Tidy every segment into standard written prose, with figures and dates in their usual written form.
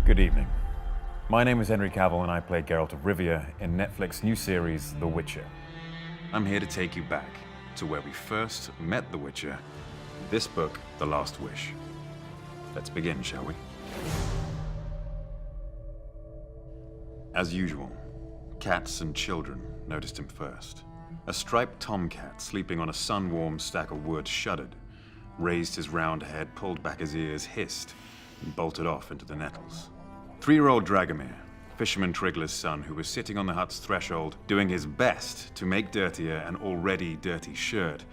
Good evening. My name is Henry Cavill and I play Geralt of Rivia in Netflix's new series, The Witcher. I'm here to take you back to where we first met The Witcher, this book, The Last Wish. Let's begin, shall we? As usual, cats and children noticed him first. A striped tomcat sleeping on a sun-warmed stack of wood shuddered, raised his round head, pulled back his ears, hissed, and bolted off into the nettles. 3-year-old Dragomir, Fisherman Trigla's son, who was sitting on the hut's threshold, doing his best to make dirtier an already dirty shirt,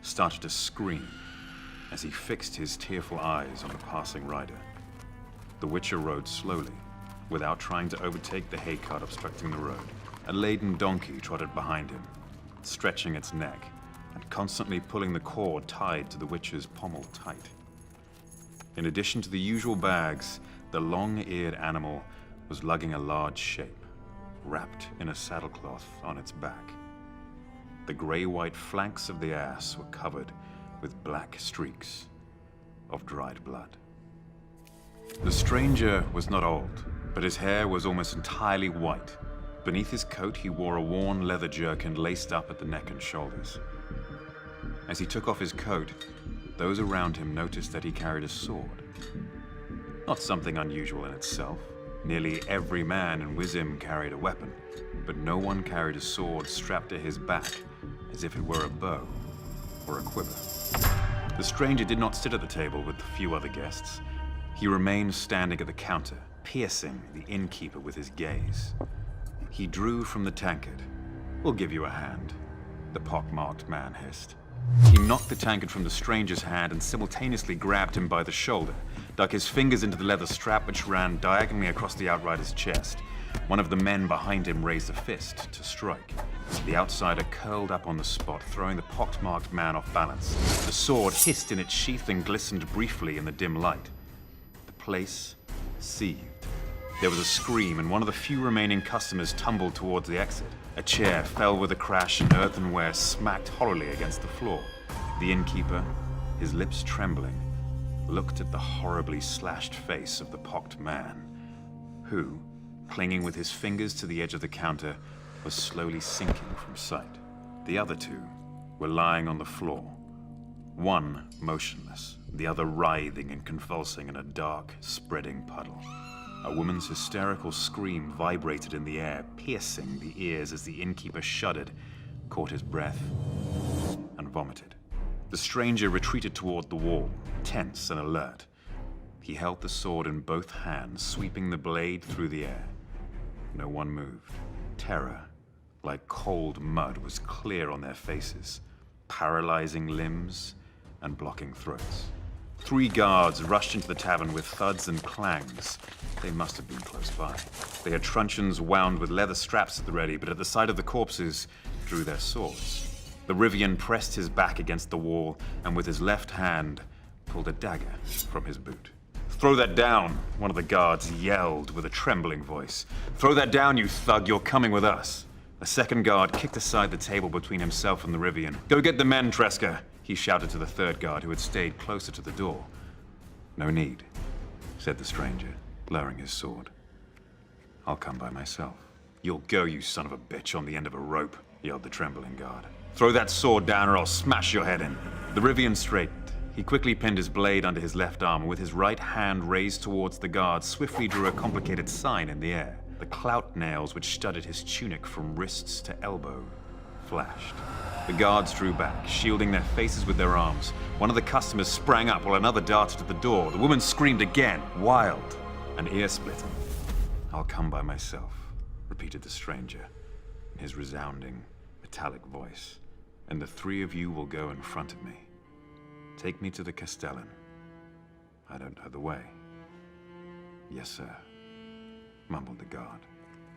started to scream as he fixed his tearful eyes on the passing rider. The Witcher rode slowly, without trying to overtake the hay cart obstructing the road. A laden donkey trotted behind him, stretching its neck and constantly pulling the cord tied to the Witcher's pommel tight. In addition to the usual bags, the long-eared animal was lugging a large shape, wrapped in a saddlecloth on its back. The gray-white flanks of the ass were covered with black streaks of dried blood. The stranger was not old, but his hair was almost entirely white. Beneath his coat, he wore a worn leather jerkin laced up at the neck and shoulders. As he took off his coat, those around him noticed that he carried a sword. Not something unusual in itself. Nearly every man in Wizim carried a weapon, but no one carried a sword strapped to his back as if it were a bow or a quiver. The stranger did not sit at the table with the few other guests. He remained standing at the counter, piercing the innkeeper with his gaze. He drew from the tankard. "We'll give you a hand," the pockmarked man hissed. He knocked the tankard from the stranger's hand and simultaneously grabbed him by the shoulder, dug his fingers into the leather strap which ran diagonally across the outrider's chest. One of the men behind him raised a fist to strike. The outsider curled up on the spot, throwing the pockmarked man off balance. The sword hissed in its sheath and glistened briefly in the dim light. The place seethed. There was a scream, and one of the few remaining customers tumbled towards the exit. A chair fell with a crash and earthenware smacked hollowly against the floor. The innkeeper, his lips trembling, looked at the horribly slashed face of the pocked man, who, clinging with his fingers to the edge of the counter, was slowly sinking from sight. The other two were lying on the floor, one motionless, the other writhing and convulsing in a dark, spreading puddle. A woman's hysterical scream vibrated in the air, piercing the ears as the innkeeper shuddered, caught his breath, and vomited. The stranger retreated toward the wall, tense and alert. He held the sword in both hands, sweeping the blade through the air. No one moved. Terror, like cold mud, was clear on their faces, paralyzing limbs and blocking throats. 3 guards rushed into the tavern with thuds and clangs. They must have been close by. They had truncheons wound with leather straps at the ready, but at the sight of the corpses, drew their swords. The Rivian pressed his back against the wall, and with his left hand, pulled a dagger from his boot. "Throw that down," one of the guards yelled with a trembling voice. "Throw that down, you thug, you're coming with us." A second guard kicked aside the table between himself and the Rivian. "Go get the men, Tresca," he shouted to the third guard, who had stayed closer to the door. "No need," said the stranger, lowering his sword. "I'll come by myself." "You'll go, you son of a bitch, on the end of a rope," yelled the trembling guard. "Throw that sword down or I'll smash your head in." The Rivian straightened. He quickly pinned his blade under his left arm, and with his right hand raised towards the guard, swiftly drew a complicated sign in the air. The clout nails which studded his tunic from wrists to elbow flashed. The guards drew back, shielding their faces with their arms. One of the customers sprang up while another darted to the door. The woman screamed again, wild and ear-splitting. "I'll come by myself," repeated the stranger in his resounding, metallic voice. "And the 3 of you will go in front of me. Take me to the Castellan. I don't know the way." "Yes, sir," mumbled the guard,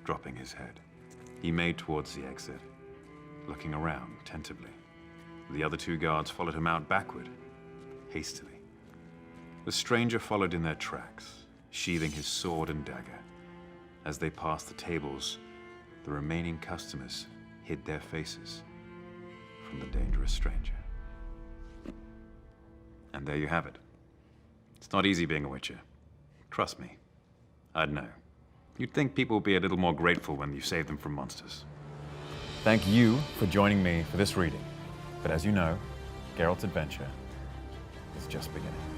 dropping his head. He made towards the exit, looking around tentatively. The other 2 guards followed him out backward, hastily. The stranger followed in their tracks, sheathing his sword and dagger. As they passed the tables, the remaining customers hid their faces from the dangerous stranger. And there you have it. It's not easy being a Witcher. Trust me, I don't know. You'd think people would be a little more grateful when you save them from monsters. Thank you for joining me for this reading. But as you know, Geralt's adventure is just beginning.